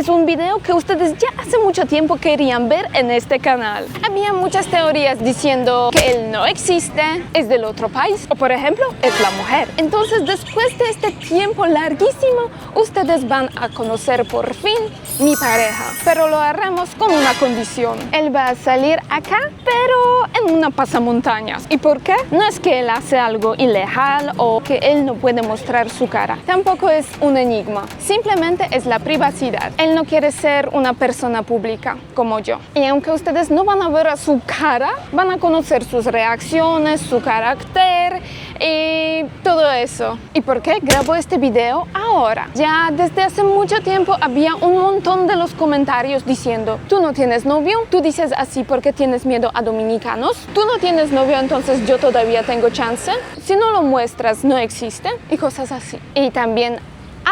es un video que ustedes ya hace mucho tiempo querían ver en este canal. Había muchas teorías diciendo que él no existe, es del otro país o, por ejemplo, es la mujer. Entonces, después de este tiempo larguísimo, ustedes van a conocer por fin mi pareja. Pero lo haremos con una condición. Él va a salir acá, pero en una pasamontañas. ¿Y por qué? No es que él hace algo ilegal o que él no puede mostrar su cara. Tampoco es un enigma. Simplemente es la privacidad. Él no quiere ser una persona pública como yo. Y aunque ustedes no van a ver a su cara, van a conocer sus reacciones, su carácter y todo eso. ¿Y por qué grabo este video ahora? Ya desde hace mucho tiempo había un montón de los comentarios diciendo: tú no tienes novio, tú dices así porque tienes miedo a dominicanos, tú no tienes novio, entonces yo todavía tengo chance, si no lo muestras no existe, y cosas así. Y también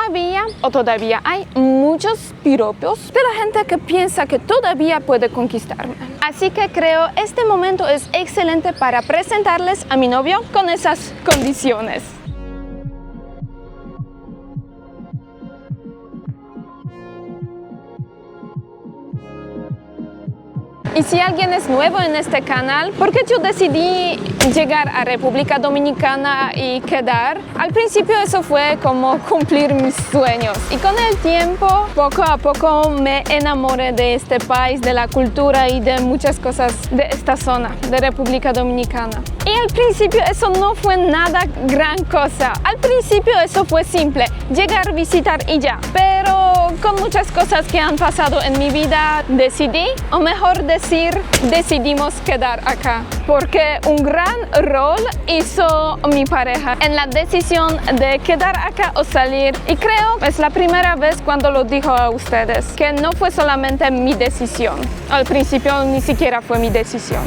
había o todavía hay muchos piropos de la gente que piensa que todavía puede conquistarme. Así que creo este momento es excelente para presentarles a mi novio con esas condiciones. Y si alguien es nuevo en este canal, ¿por qué yo decidí llegar a República Dominicana y quedar? Al principio eso fue como cumplir mis sueños. Y con el tiempo, poco a poco me enamoré de este país, de la cultura y de muchas cosas de esta zona, de República Dominicana. Y al principio eso no fue nada gran cosa. Al principio eso fue simple, llegar, visitar y ya. Pero con muchas cosas que han pasado en mi vida, decidí, o mejor decidimos quedar acá, porque un gran rol hizo mi pareja en la decisión de quedar acá o salir, y creo es la primera vez cuando lo dijo a ustedes, que no fue solamente mi decisión. Al principio ni siquiera fue mi decisión.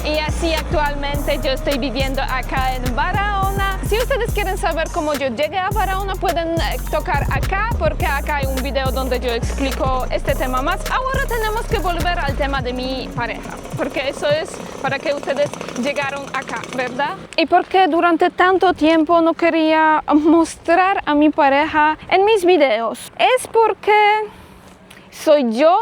Y así actualmente yo estoy viviendo acá en Barahona. Si ustedes quieren saber cómo yo llegué a Barahona, pueden tocar acá, porque acá hay un video donde yo explico este tema más. Ahora tenemos que volver al tema de mi pareja, porque eso es para que ustedes llegaron acá, ¿verdad? Y porque durante tanto tiempo no quería mostrar a mi pareja en mis videos. Es porque soy yo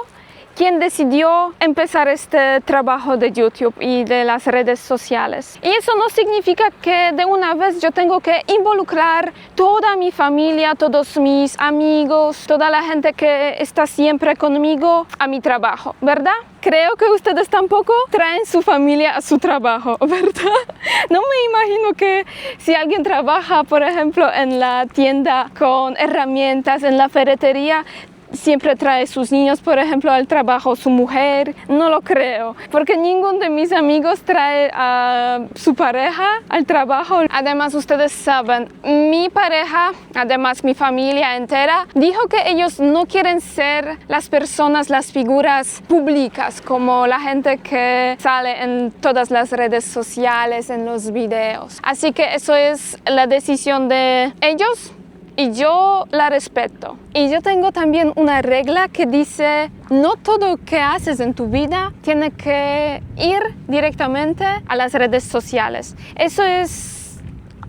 quien decidió empezar este trabajo de YouTube y de las redes sociales. Y eso no significa que de una vez yo tengo que involucrar toda mi familia, todos mis amigos, toda la gente que está siempre conmigo a mi trabajo, ¿verdad? Creo que ustedes tampoco traen su familia a su trabajo, ¿verdad? No me imagino que si alguien trabaja, por ejemplo, en la tienda con herramientas, en la ferretería, siempre trae sus niños, por ejemplo, al trabajo, su mujer. No lo creo, porque ninguno de mis amigos trae a su pareja al trabajo. Además, ustedes saben, mi pareja, además mi familia entera, dijo que ellos no quieren ser las personas, las figuras públicas, como la gente que sale en todas las redes sociales, en los videos. Así que eso es la decisión de ellos. Y yo la respeto. Y yo tengo también una regla que dice: no todo lo que haces en tu vida tiene que ir directamente a las redes sociales. Eso es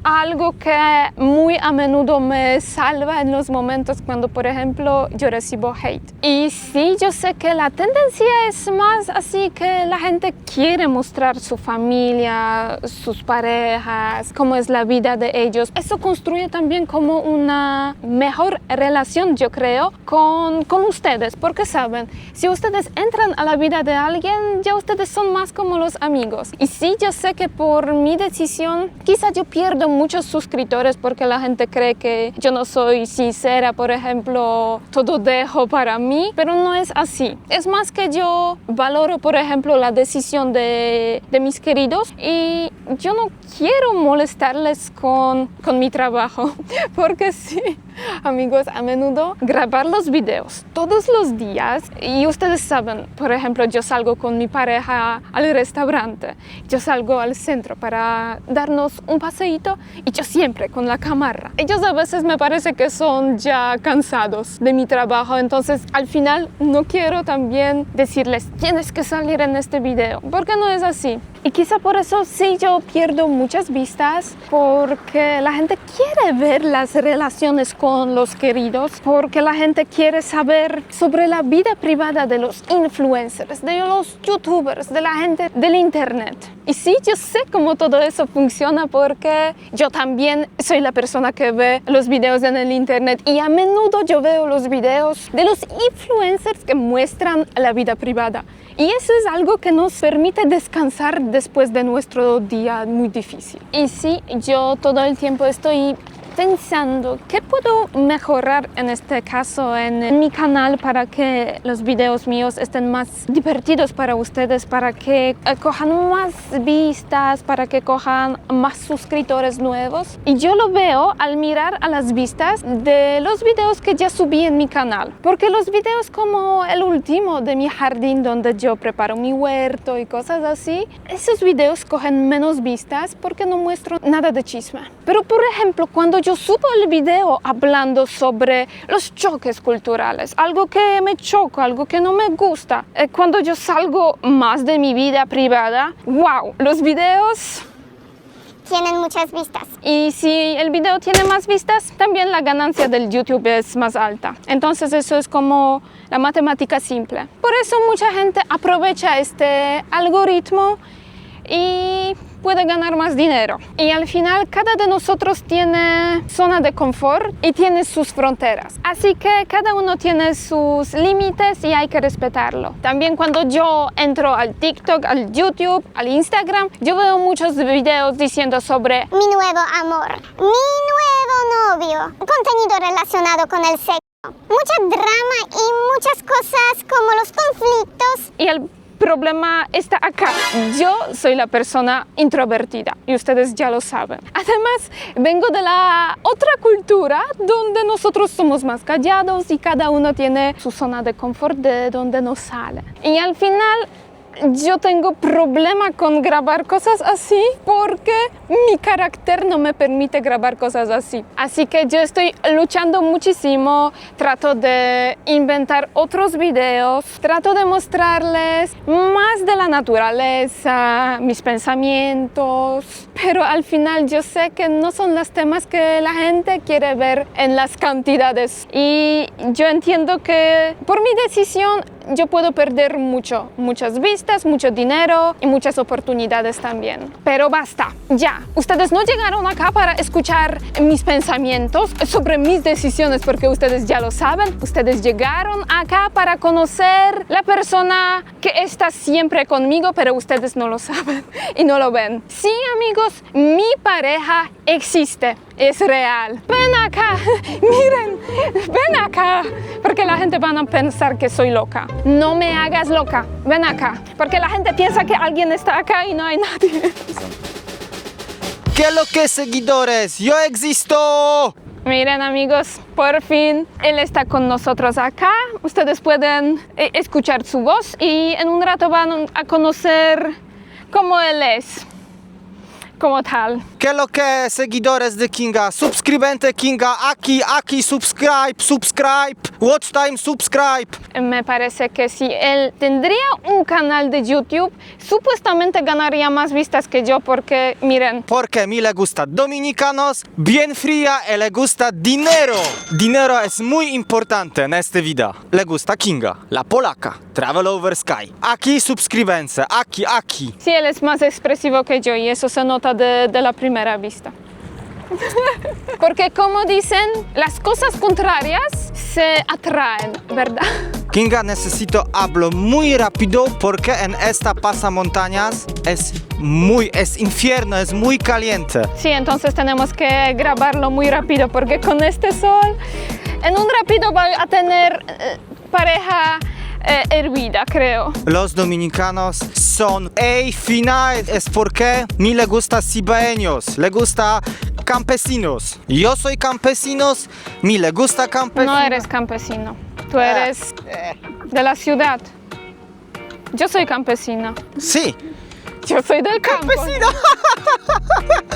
algo que muy a menudo me salva en los momentos cuando, por ejemplo, yo recibo hate. Y sí, yo sé que la tendencia es más así, que la gente quiere mostrar su familia, sus parejas, cómo es la vida de ellos. Eso construye también como una mejor relación, yo creo, con ustedes. Porque saben, si ustedes entran a la vida de alguien, ya ustedes son más como los amigos. Y sí, yo sé que por mi decisión, quizá yo pierdo muchos suscriptores porque la gente cree que yo no soy sincera, por ejemplo, todo dejo para mí, pero no es así. Es más que yo valoro, por ejemplo, la decisión de mis queridos, y yo no quiero molestarles con mi trabajo, porque sí, amigos, a menudo grabar los videos todos los días, y ustedes saben, por ejemplo, yo salgo con mi pareja al restaurante, yo salgo al centro para darnos un paseíto, y yo siempre con la cámara. Ellos a veces me parece que son ya cansados de mi trabajo, entonces al final no quiero también decirles tienes que salir en este video, porque no es así. Y quizá por eso sí yo pierdo muchas vistas, porque la gente quiere ver las relaciones con los queridos, porque la gente quiere saber sobre la vida privada de los influencers, de los youtubers, de la gente del internet. Y sí, yo sé cómo todo eso funciona porque yo también soy la persona que ve los videos en el internet y a menudo yo veo los videos de los influencers que muestran la vida privada. Y eso es algo que nos permite descansar después de nuestro día muy difícil. Y sí, yo todo el tiempo estoy pensando qué puedo mejorar en este caso en mi canal para que los videos míos estén más divertidos para ustedes, para que cojan más vistas, para que cojan más suscriptores nuevos. Y yo lo veo al mirar a las vistas de los videos que ya subí en mi canal, porque los videos como el último de mi jardín donde yo preparo mi huerto y cosas así, esos videos cogen menos vistas porque no muestro nada de chisme. Pero por ejemplo, cuando yo subo el video hablando sobre los choques culturales, algo que me choca, algo que no me gusta, cuando yo salgo más de mi vida privada, wow, los videos tienen muchas vistas. y si el video tiene más vistas, también la ganancia del YouTube es más alta. Entonces eso es como la matemática simple. Por eso mucha gente aprovecha este algoritmo y puede ganar más dinero. Y al final cada de nosotros tiene zona de confort y tiene sus fronteras. Así que cada uno tiene sus límites y hay que respetarlo. También cuando yo entro al TikTok, al YouTube, al Instagram, yo veo muchos videos diciendo sobre Mi nuevo amor, mi nuevo novio, contenido relacionado con el sexo. Mucha drama y muchas cosas como los conflictos. y el problema está acá. Yo soy la persona introvertida y ustedes ya lo saben. Además, vengo de la otra cultura donde nosotros somos más callados y cada uno tiene su zona de confort de donde no sale. Y al final yo tengo problema con grabar cosas así porque mi carácter no me permite grabar cosas así. Así que yo estoy luchando muchísimo, trato de inventar otros videos, trato de mostrarles más de la naturaleza, mis pensamientos, pero al final yo sé que no son los temas que la gente quiere ver en las cantidades. Y yo entiendo que por mi decisión yo puedo perder muchas vistas, mucho dinero y muchas oportunidades también. Pero basta, ya. Ustedes no llegaron acá para escuchar mis pensamientos sobre mis decisiones porque ustedes ya lo saben. Ustedes llegaron acá para conocer la persona que está siempre conmigo, pero ustedes no lo saben y no lo ven. Sí, amigos, mi pareja existe. Es real. Ven acá, miren, ven acá, porque la gente va a pensar que soy loca. No me hagas loca, ven acá, porque la gente piensa que alguien está acá y no hay nadie. ¿Qué es lo que, seguidores? ¡Yo existo! Miren, amigos, por fin él está con nosotros acá. Ustedes pueden escuchar su voz y en un rato van a conocer cómo él es. Como tal. ¿Qué es lo que, seguidores de Kinga? Subscribente Kinga, aquí, subscribe, watch time, subscribe. Me parece que si él tendría un canal de YouTube, supuestamente ganaría más vistas que yo porque, miren. Porque a mí le gusta dominicanos, bien fría y le gusta dinero. Dinero es muy importante en esta vida. Le gusta Kinga, la polaca, Travel Over Sky. Aquí suscríbanse, aquí. Sí, él es más expresivo que yo y eso se nota de la primera vista. Porque como dicen, las cosas contrarias se atraen, ¿verdad? Kinga, necesito hablar muy rápido porque en esta pasamontañas es infierno, es muy caliente. Sí, entonces tenemos que grabarlo muy rápido porque con este sol, en un rápido va a tener pareja hervida, creo. Los dominicanos son fina, es porque mí le gusta cibaeños, le gusta campesinos. Yo soy campesinos, mí le gusta campesinos. No eres campesino, tú eres de la ciudad. Yo soy campesina. Sí, Yo soy del campo. Campesino.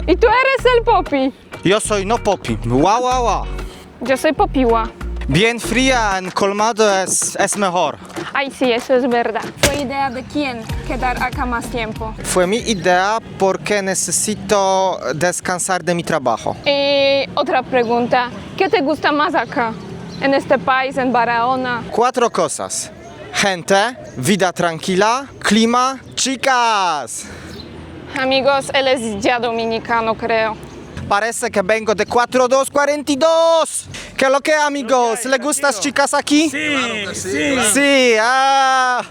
Y tú eres el Popi. Yo soy no Popi. Wow, wow, wow. Yo soy Popiwa. Bien fría en colmado es mejor. Ay, sí, eso es verdad. ¿Fue idea de quién quedar acá más tiempo? Fue mi idea porque necesito descansar de mi trabajo. Y otra pregunta, ¿qué te gusta más acá? En este país, en Barahona. 4 cosas. Gente, vida tranquila, clima, chicas. Amigos, él es ya dominicano, creo. Parece que vengo de 4242. ¿Qué es lo que, amigos? ¿Les gustan las chicas aquí? Sí. Sí,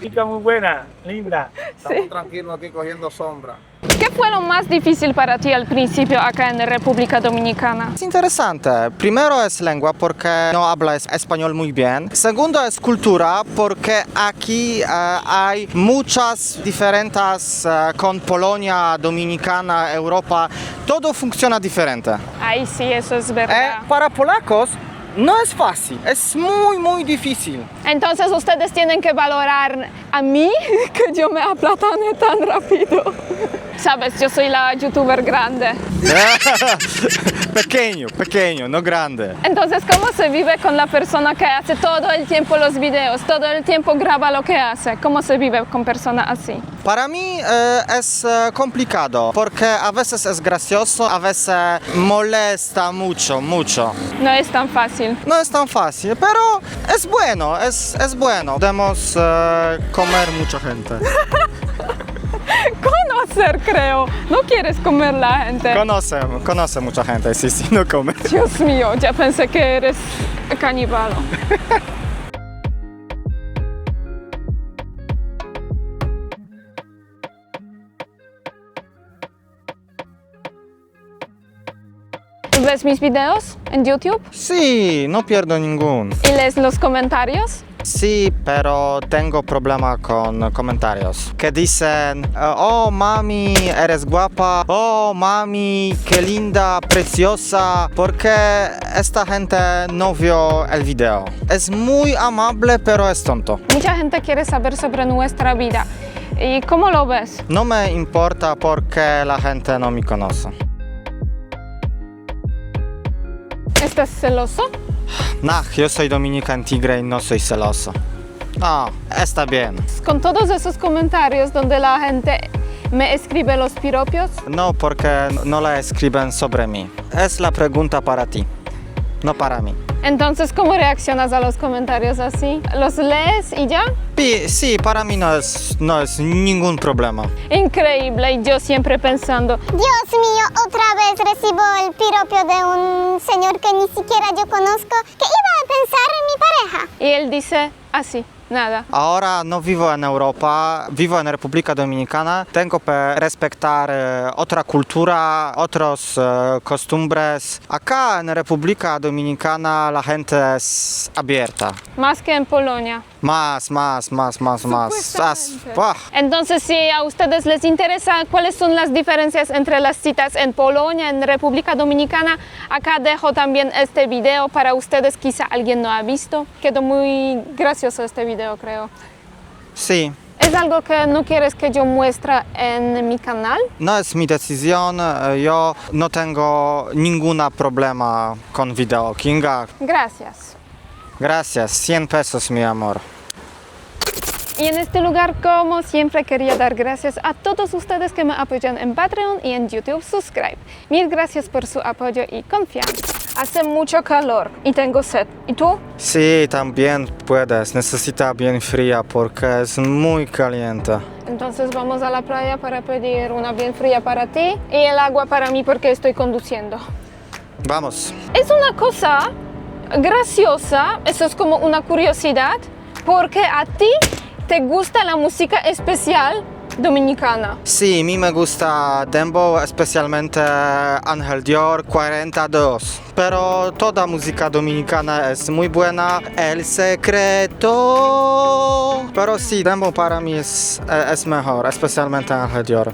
Chica muy buena, linda. Estamos tranquilos aquí cogiendo sombra. ¿Qué fue lo más difícil para ti al principio acá en la República Dominicana? Es interesante. Primero es lengua porque no habla español muy bien. Segundo es cultura porque aquí hay muchas diferentes con Polonia, Dominicana, Europa. Todo funciona diferente. Ay, sí, eso es verdad. Para polacos no es fácil, es muy difícil. Entonces ustedes tienen que valorar a mí, que yo me aplatane tan rápido. Sabes, yo soy la youtuber grande. Pequeño, no grande. Entonces, ¿cómo se vive con la persona que hace todo el tiempo los videos, todo el tiempo graba lo que hace? ¿Cómo se vive con personas así? Para mí es complicado porque a veces es gracioso, a veces molesta mucho. No es tan fácil. No es tan fácil, pero es bueno, es bueno. Podemos comer mucha gente. Conocer, creo. No quieres comer la gente. Conoce mucha gente, sí, no come. Dios mío, ya pensé que eres caníbal. ¿Ves mis videos en YouTube? Sí, no pierdo ninguno. ¿Y lees los comentarios? Sí, pero tengo problema con comentarios que dicen, oh mami, eres guapa, oh mami, qué linda, preciosa, porque esta gente no vio el video. Es muy amable, pero es tonto. Mucha gente quiere saber sobre nuestra vida. ¿Y cómo lo ves? No me importa porque la gente no me conoce. ¿Estás celoso? Nah, yo soy Dominican Tigre y no soy celoso. No, está bien. Con todos esos comentarios donde la gente me escribe los piropios, No, porque no la escriben sobre mí. Es la pregunta para ti, no para mí. entonces ¿cómo reaccionas a los comentarios así? ¿Los lees y ya? Sí, para mí no es ningún problema. Increíble, y yo siempre pensando, Dios mío, otra vez recibo el piropio de un señor que ni siquiera yo conozco. ¿Qué iba a pensar en mi pareja? y él dice así, nada. Ahora no vivo en Europa, vivo en República Dominicana. Tengo que respetar otra cultura, otros costumbres. Acá en República Dominicana la gente es abierta. Más que en Polonia. Más. Supuestamente. Buah. Entonces, si a ustedes les interesa cuáles son las diferencias entre las citas en Polonia, en República Dominicana, acá dejo también este video para ustedes, quizá alguien no ha visto. Quedó muy gracioso este video, creo. Sí, ¿Es algo que no quieres que yo muestre en mi canal? no es mi decisión. Yo no tengo ningún problema con video. Kinga, Gracias. gracias. 100 pesos, mi amor. Y en este lugar, como siempre, quería dar gracias a todos ustedes que me apoyan en Patreon y en YouTube Subscribe. Mil gracias por su apoyo y confianza. Hace mucho calor y tengo sed. ¿Y tú? Sí, también puedes. Necesita bien fría porque es muy caliente. Entonces vamos a la playa para pedir una bien fría para ti y el agua para mí porque estoy conduciendo. Vamos. Es una cosa graciosa, eso es como una curiosidad, porque a ti te gusta la música especial dominicana. Sí, a mí me gusta Dembow, especialmente Ángel Dior 42. Pero toda música dominicana es muy buena. El secreto. Pero sí, Dembow para mí es mejor, especialmente Ángel Dior.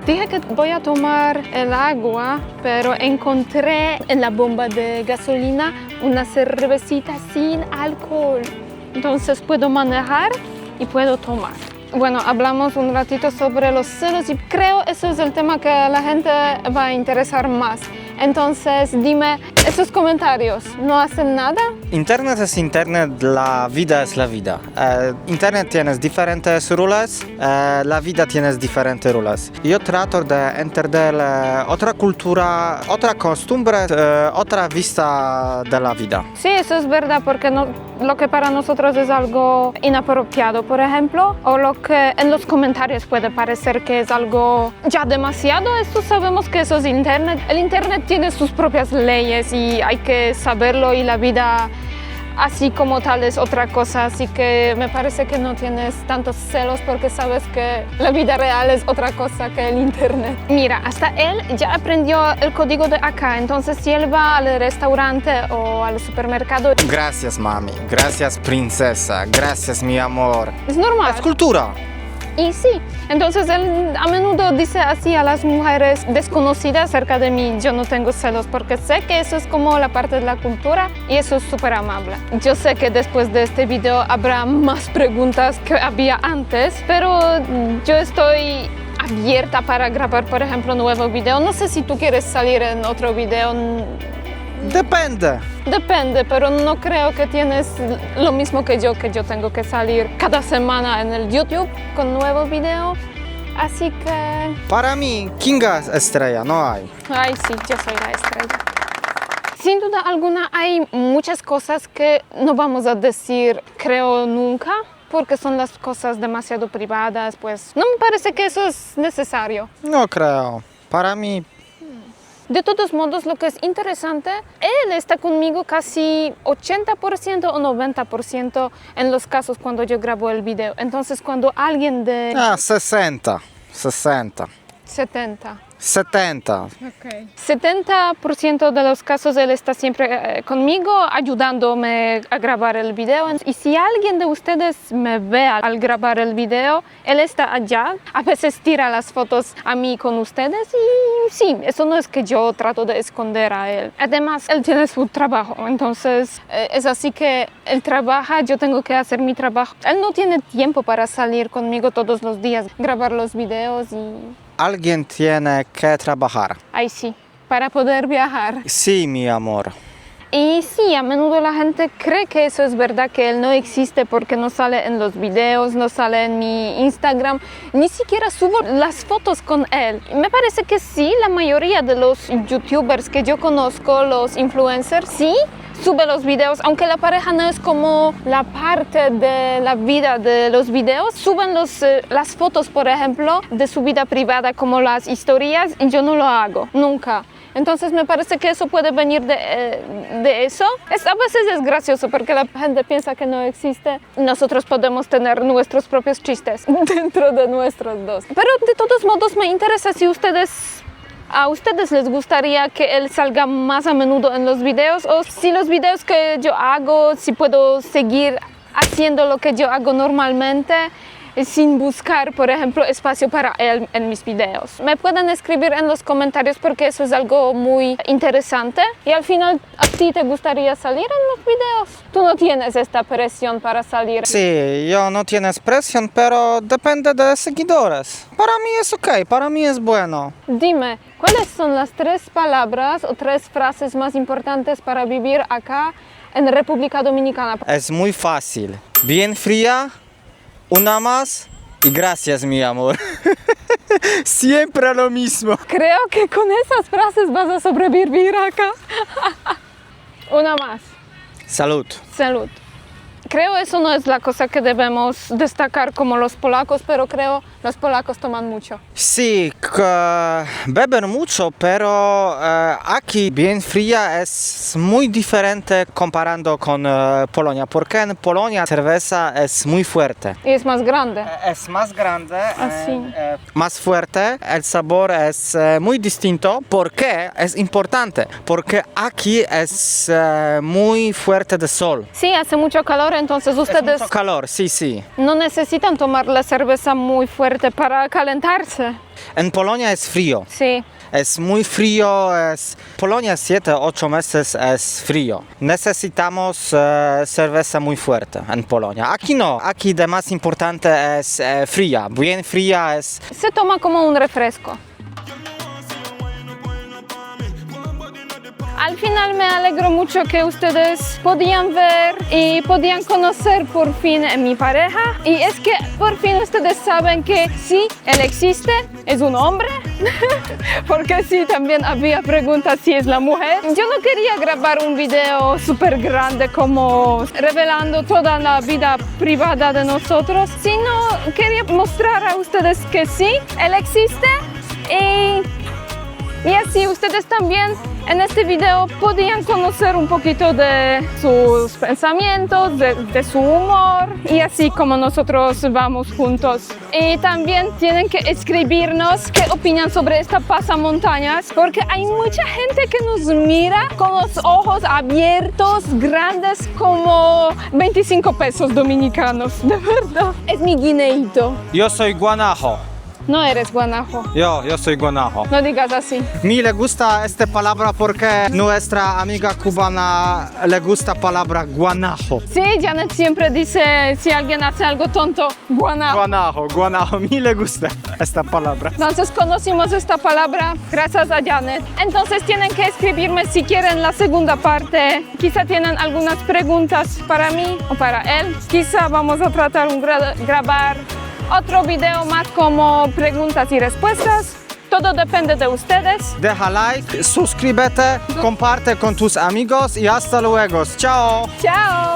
Dije que voy a tomar el agua, pero encontré en la bomba de gasolina una cervecita sin alcohol. entonces puedo manejar y puedo tomar. Bueno, hablamos un ratito sobre los celos y creo eso es el tema que a la gente va a interesar más. Entonces, dime, esos comentarios, ¿no hacen nada? Internet es internet, la vida es la vida. Internet tienes diferentes rules, la vida tienes diferentes rules. Yo trato de entender otra cultura, otra costumbre, otra vista de la vida. Sí, eso es verdad, porque lo que para nosotros es algo inapropiado, por ejemplo, o lo que en los comentarios puede parecer que es algo ya demasiado, eso sabemos que eso es Internet. El Internet tiene sus propias leyes y hay que saberlo y la vida así como tal es otra cosa, así que me parece que no tienes tantos celos porque sabes que la vida real es otra cosa que el Internet. Mira, hasta él ya aprendió el código de acá, entonces si él va al restaurante o al supermercado... Gracias, mami. Gracias, princesa. Gracias, mi amor. Es normal. Es cultura. Y sí, entonces él a menudo dice así a las mujeres desconocidas acerca de mí, yo no tengo celos porque sé que eso es como la parte de la cultura y eso es súper amable. Yo sé que después de este video habrá más preguntas que había antes, pero yo estoy abierta para grabar, por ejemplo, un nuevo video. No sé si tú quieres salir en otro video. Depende. Depende, pero no creo que tienes lo mismo que yo tengo que salir cada semana en el YouTube con un nuevo video. Así que... Para mí, Kinga es estrella, no hay. Ay, sí, yo soy la estrella. Sin duda alguna hay muchas cosas que no vamos a decir, creo, nunca, porque son las cosas demasiado privadas, pues no me parece que eso es necesario. No creo. Para mí... De todos modos, lo que es interesante, él está conmigo casi 80% o 90% en los casos cuando yo grabo el video. Entonces, cuando alguien de... 60. 70. 70. 70% de los casos él está siempre conmigo, ayudándome a grabar el video. Y si alguien de ustedes me ve al grabar el video, él está allá. A veces tira las fotos a mí con ustedes y sí, eso no es que yo trato de esconder a él. Además, él tiene su trabajo, entonces es así que él trabaja, yo tengo que hacer mi trabajo. Él no tiene tiempo para salir conmigo todos los días, grabar los videos y... Alguien tiene que trabajar. Ay, sí, para poder viajar. Sí, mi amor. Y sí, a menudo la gente cree que eso es verdad, que él no existe porque no sale en los videos, no sale en mi Instagram, ni siquiera subo las fotos con él. Me parece que sí, la mayoría de los youtubers que yo conozco, los influencers, sí, sube los videos, aunque la pareja no es como la parte de la vida de los videos, suben las fotos, por ejemplo, de su vida privada como las historias, y yo no lo hago, nunca. Entonces me parece que eso puede venir de eso. A veces es gracioso porque la gente piensa que no existe. Nosotros podemos tener nuestros propios chistes dentro de nuestros dos. Pero de todos modos me interesa si a ustedes les gustaría que él salga más a menudo en los videos o si los videos que yo hago, si puedo seguir haciendo lo que yo hago normalmente sin buscar, por ejemplo, espacio para él en mis videos. Me pueden escribir en los comentarios porque eso es algo muy interesante y al final, ¿a ti te gustaría salir en los videos? Tú no tienes esta presión para salir. Sí, yo no tienes presión, pero depende de seguidores. Para mí es ok, para mí es bueno. Dime, ¿cuáles son las 3 palabras o 3 frases más importantes para vivir acá en República Dominicana? Es muy fácil. Bien fría, una más y gracias, mi amor. Siempre lo mismo. Creo que con esas frases vas a sobrevivir acá. Una más. Salud. Salud. Creo eso no es la cosa que debemos destacar como los polacos, pero creo los polacos toman mucho. Sí, beben mucho, pero aquí bien fría es muy diferente comparando con Polonia, porque en Polonia cerveza es muy fuerte. Y es más grande. Es más grande, Así. más fuerte, el sabor es muy distinto. ¿Por qué? Es importante, porque aquí es muy fuerte de sol. Sí, hace mucho calor entonces Es ustedes mucho calor, sí, sí. no necesitan tomar la cerveza muy fuerte para calentarse. En Polonia es frío. Sí. Es muy frío, Polonia 7-8 meses es frío. Necesitamos cerveza muy fuerte en Polonia. Aquí no, aquí de más importante es fría, bien fría es... Se toma como un refresco. Al final me alegro mucho que ustedes podían ver y podían conocer por fin a mi pareja. Y es que por fin ustedes saben que sí, él existe, es un hombre. Porque sí, también había preguntas si es la mujer. Yo no quería grabar un video súper grande como revelando toda la vida privada de nosotros, sino quería mostrar a ustedes que sí, él existe y así ustedes también en este video podían conocer un poquito de sus pensamientos, de su humor y así como nosotros vamos juntos. Y también tienen que escribirnos qué opinan sobre esta pasamontañas porque hay mucha gente que nos mira con los ojos abiertos, grandes como 25 pesos dominicanos, de verdad. Es mi guineíto. Yo soy guanajo. No eres guanajo. Yo soy guanajo. No digas así. Me le gusta esta palabra porque nuestra amiga cubana le gusta palabra guanajo. Sí, Janet siempre dice si alguien hace algo tonto, guanajo. Guanajo, me le gusta esta palabra. Entonces conocimos esta palabra gracias a Janet. Entonces tienen que escribirme si quieren la segunda parte. Quizá tienen algunas preguntas para mí o para él. Quizá vamos a tratar grabar otro video más como preguntas y respuestas. Todo depende de ustedes. Deja like, suscríbete, comparte con tus amigos y hasta luego. Chao. Chao.